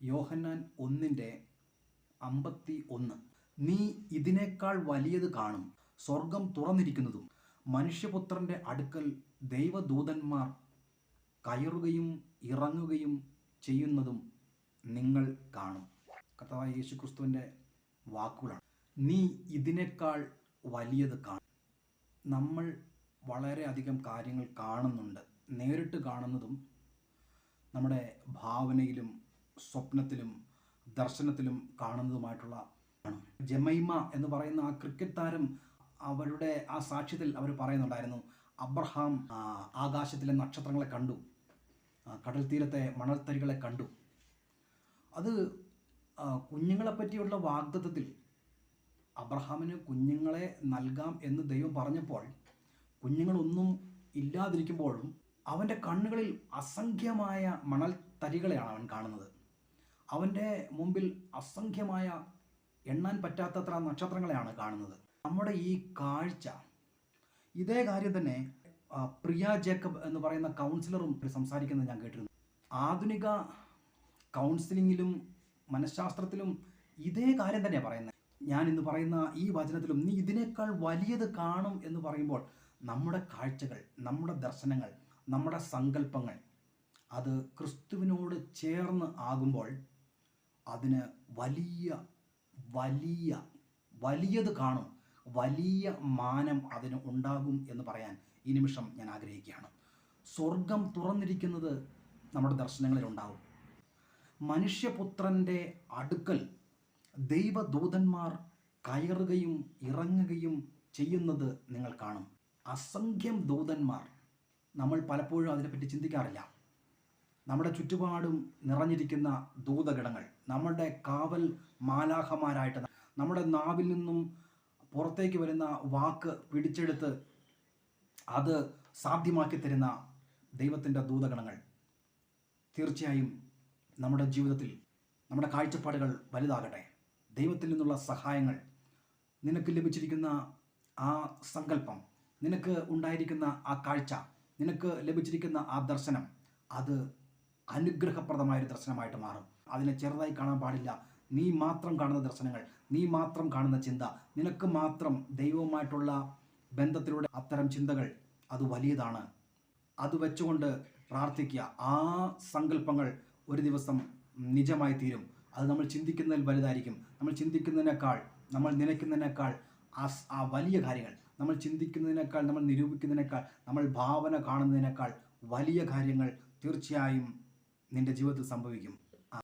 യോഹന്നാൻ 1:51. നീ ഇതിനേക്കാൾ വലിയത് കാണും, സ്വർഗം തുറന്നിരിക്കുന്നതും മനുഷ്യപുത്രൻ്റെ അടുക്കൽ ദൈവദൂതന്മാർ കയറുകയും ഇറങ്ങുകയും ചെയ്യുന്നതും നിങ്ങൾ കാണും. കർത്താവായ യേശുക്രിസ്തുവിൻ്റെ വാക്കുകളാണ്. നീ ഇതിനേക്കാൾ വലിയത് കാണും. നമ്മൾ വളരെയധികം കാര്യങ്ങൾ കാണുന്നുണ്ട്. നേരിട്ട് കാണുന്നതും നമ്മുടെ ഭാവനയിലും സ്വപ്നത്തിലും ദർശനത്തിലും കാണുന്നതുമായിട്ടുള്ള ജമൈമ എന്ന് പറയുന്ന ആ ക്രിക്കറ്റ് താരം അവരുടെ ആ സാക്ഷ്യത്തിൽ അവർ പറയുന്നുണ്ടായിരുന്നു, അബ്രഹാം ആകാശത്തിലെ നക്ഷത്രങ്ങളെ കണ്ടു, കടൽ തീരത്തെ മണൽത്തരികളെ കണ്ടു. അത് കുഞ്ഞുങ്ങളെ പറ്റിയുള്ള വാഗ്ദത്തത്തിൽ അബ്രഹാമിന് കുഞ്ഞുങ്ങളെ നൽകാം എന്ന് ദൈവം പറഞ്ഞപ്പോൾ കുഞ്ഞുങ്ങളൊന്നും ഇല്ലാതിരിക്കുമ്പോഴും അവൻ്റെ കണ്ണുകളിൽ അസംഖ്യമായ മണൽത്തരികളെയാണ് അവൻ കാണുന്നത്. അവൻ്റെ മുമ്പിൽ അസംഖ്യമായ എണ്ണാൻ പറ്റാത്തത്ര നക്ഷത്രങ്ങളെയാണ് കാണുന്നത്. നമ്മുടെ ഈ കാഴ്ച, ഇതേ കാര്യം തന്നെ പ്രിയ ജേക്കബ് എന്ന് പറയുന്ന കൗൺസിലറും സംസാരിക്കുന്നത് ഞാൻ കേട്ടിരുന്നു. ആധുനിക കൗൺസിലിങ്ങിലും മനഃശാസ്ത്രത്തിലും ഇതേ കാര്യം തന്നെയാണ് പറയുന്നത്. ഞാൻ ഇന്ന് പറയുന്ന ഈ വചനത്തിലും നീ ഇതിനേക്കാൾ വലിയത് കാണും എന്ന് പറയുമ്പോൾ നമ്മുടെ കാഴ്ചകൾ, നമ്മുടെ ദർശനങ്ങൾ, നമ്മുടെ സങ്കല്പങ്ങൾ അത് ക്രിസ്തുവിനോട് ചേർന്ന് ആകുമ്പോൾ അതിന് വലിയത് കാണും, വലിയ മാനം അതിന് ഉണ്ടാകും എന്ന് പറയാൻ ഈ നിമിഷം ഞാൻ ആഗ്രഹിക്കുകയാണ്. സ്വർഗം തുറന്നിരിക്കുന്നത് നമ്മുടെ ദർശനങ്ങളിലുണ്ടാവും. മനുഷ്യപുത്രൻ്റെ അടുക്കൽ ദൈവദൂതന്മാർ കയറുകയും ഇറങ്ങുകയും ചെയ്യുന്നത് നിങ്ങൾ കാണും. അസംഖ്യം ദൂതന്മാർ. നമ്മൾ പലപ്പോഴും അതിനെപ്പറ്റി ചിന്തിക്കാറില്ല. നമ്മുടെ ചുറ്റുപാടും നിറഞ്ഞിരിക്കുന്ന ദൂതഗണങ്ങൾ, നമ്മുടെ കാവൽ മാലാഖമാരായിട്ട്, നമ്മുടെ നാവിൽ നിന്നും പുറത്തേക്ക് വരുന്ന വാക്ക് പിടിച്ചെടുത്ത് അത് സാധ്യമാക്കി തരുന്ന ദൈവത്തിൻ്റെ ദൂതഗണങ്ങൾ. തീർച്ചയായും നമ്മുടെ ജീവിതത്തിൽ നമ്മുടെ കാഴ്ചപ്പാടുകൾ വലുതാകട്ടെ. ദൈവത്തിൽ നിന്നുള്ള സഹായങ്ങൾ, നിനക്ക് ലഭിച്ചിരിക്കുന്ന ആ സങ്കല്പം, നിനക്ക് ഉണ്ടായിരിക്കുന്ന ആ കാഴ്ച, നിനക്ക് ലഭിച്ചിരിക്കുന്ന ആ ദർശനം, അത് അനുഗ്രഹപ്രദമായൊരു ദർശനമായിട്ട് മാറും. അതിനെ ചെറുതായി കാണാൻ പാടില്ല. നീ മാത്രം കാണുന്ന ദർശനങ്ങൾ, നീ മാത്രം കാണുന്ന ചിന്ത, നിനക്ക് മാത്രം ദൈവവുമായിട്ടുള്ള ബന്ധത്തിലൂടെ അത്തരം ചിന്തകൾ അത് വലിയതാണ്. അത് വെച്ചുകൊണ്ട് പ്രാർത്ഥിക്കുക. ആ സങ്കല്പങ്ങൾ ഒരു ദിവസം നിജമായി തീരും. അത് നമ്മൾ ചിന്തിക്കുന്നതിൽ വലുതായിരിക്കും. നമ്മൾ ചിന്തിക്കുന്നതിനേക്കാൾ, നമ്മൾ നനയ്ക്കുന്നതിനേക്കാൾ ആ വലിയ കാര്യങ്ങൾ, നമ്മൾ ചിന്തിക്കുന്നതിനേക്കാൾ, നമ്മൾ നിരൂപിക്കുന്നതിനേക്കാൾ, നമ്മൾ ഭാവന കാണുന്നതിനേക്കാൾ വലിയ കാര്യങ്ങൾ തീർച്ചയായും നിൻ്റെ ജീവിതത്തിൽ സംഭവിക്കും.